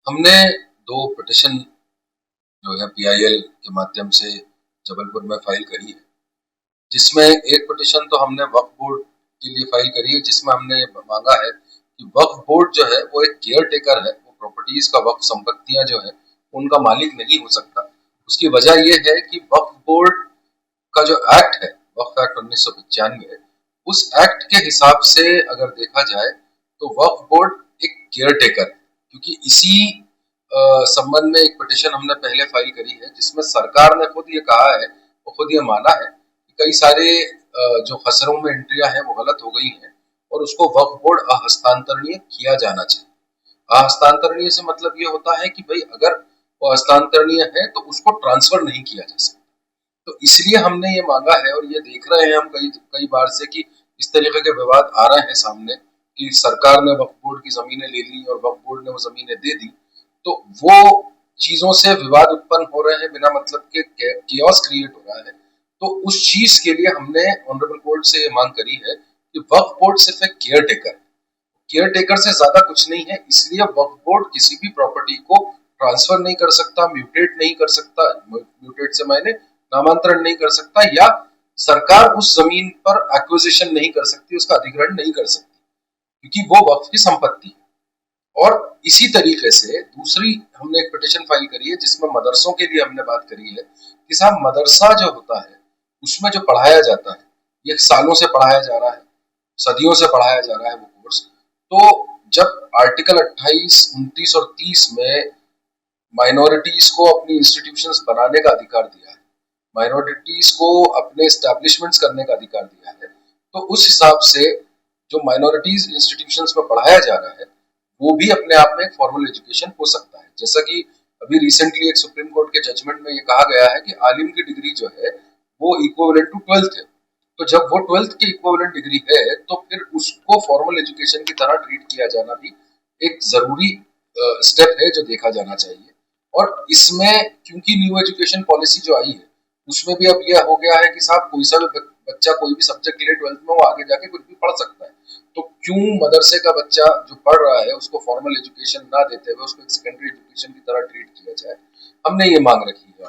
हमने 2 पिटीशन जो है पीआईएल के माध्यम से जबलपुर में फाइल करी है, जिसमें एक पिटीशन तो हमने वक्फ बोर्ड के लिए फाइल करी है, जिसमें हमने मांगा है कि वक्फ बोर्ड जो है वो एक केयर टेकर है, वो प्रॉपर्टीज का वक्फ संपत्तियां जो है उनका मालिक नहीं हो सकता। उसकी वजह ये है कि वक्फ बोर्ड का जो एक्ट है, वक्फ एक्ट 1995, उस एक्ट के हिसाब से अगर देखा जाए तो वक्फ बोर्ड एक केयर टेकर है। क्योंकि इसी संबंध में एक पिटीशन हमने पहले फाइल करी है, जिसमें सरकार ने खुद ये कहा है और खुद ये माना है कि कई सारे जो खसरों में एंट्रियां हैं वो गलत हो गई हैं और उसको वक्फ बोर्ड अहस्तांतरणीय किया जाना चाहिए। अहस्तांतरणीय से मतलब ये होता है कि भाई अगर वो हस्तांतरणीय है तो उसको ट्रांसफर नहीं किया जा सकता। तो इसलिए हमने ये मांगा है और ये देख रहे हैं हम कई कई बार से कि इस तरीके के विवाद आ रहे हैं सामने कि सरकार ने वक्फ बोर्ड की जमीनें ले ली और वक्फ बोर्ड ने वो जमीनें दे दी, तो वो चीजों से विवाद उत्पन्न हो रहे हैं, बिना मतलब के कियोस क्रिएट हो रहा है। तो उस चीज के लिए हमने ऑनरेबल कोर्ट से ये मांग करी है कि वक्फ बोर्ड सिर्फ एक केयर टेकर है, केयर टेकर से ज्यादा कुछ नहीं है। इसलिए वक्फ बोर्ड किसी भी प्रॉपर्टी को ट्रांसफर नहीं कर सकता, म्यूटेट नहीं कर सकता, म्यूटेट से मैंने नामांतरण नहीं कर सकता, या सरकार उस जमीन पर एक्विजिशन नहीं कर सकती, उसका अधिग्रहण नहीं कर सकती, क्योंकि वो वक्फ की संपत्ति है। और इसी तरीके से दूसरी हमने एक पिटीशन फाइल करी है, जिसमें मदरसों के लिए हमने बात करी है कि साहब मदरसा जो होता है उसमें जो पढ़ाया जाता है, ये सालों से पढ़ाया जा रहा है, सदियों से पढ़ाया जा रहा है वो कोर्स। तो जब आर्टिकल 28, 29 और 30 में माइनॉरिटीज को अपनी इंस्टीट्यूशंस बनाने का अधिकार दिया है, माइनॉरिटीज को अपने एस्टैब्लिशमेंट्स करने का अधिकार दिया है, तो उस हिसाब से जो माइनॉरिटीज इंस्टीट्यूशंस में पढ़ाया जा रहा है वो भी अपने आप में एक फॉर्मल एजुकेशन हो सकता है। जैसा कि अभी रिसेंटली एक सुप्रीम कोर्ट के जजमेंट में ये कहा गया है कि आलिम की डिग्री जो है वो इक्विवेलेंट टू 12th है। तो जब वो 12th की इक्विवेलेंट डिग्री है तो फिर उसको फॉर्मल एजुकेशन की तरह ट्रीट किया जाना भी एक जरूरी स्टेप है जो देखा जाना चाहिए। और इसमें क्योंकि न्यू एजुकेशन पॉलिसी जो आई है उसमें भी अब यह हो गया है कि साहब कोई सा भी बच्चा कोई भी सब्जेक्ट ले 12th में, वो आगे जाके कुछ भी पढ़ सकता है। तो क्यों मदरसे का बच्चा जो पढ़ रहा है उसको फॉर्मल एजुकेशन ना देते हुए उसको एक सेकेंडरी एजुकेशन की तरह ट्रीट किया जाए। हमने ये मांग रखी है।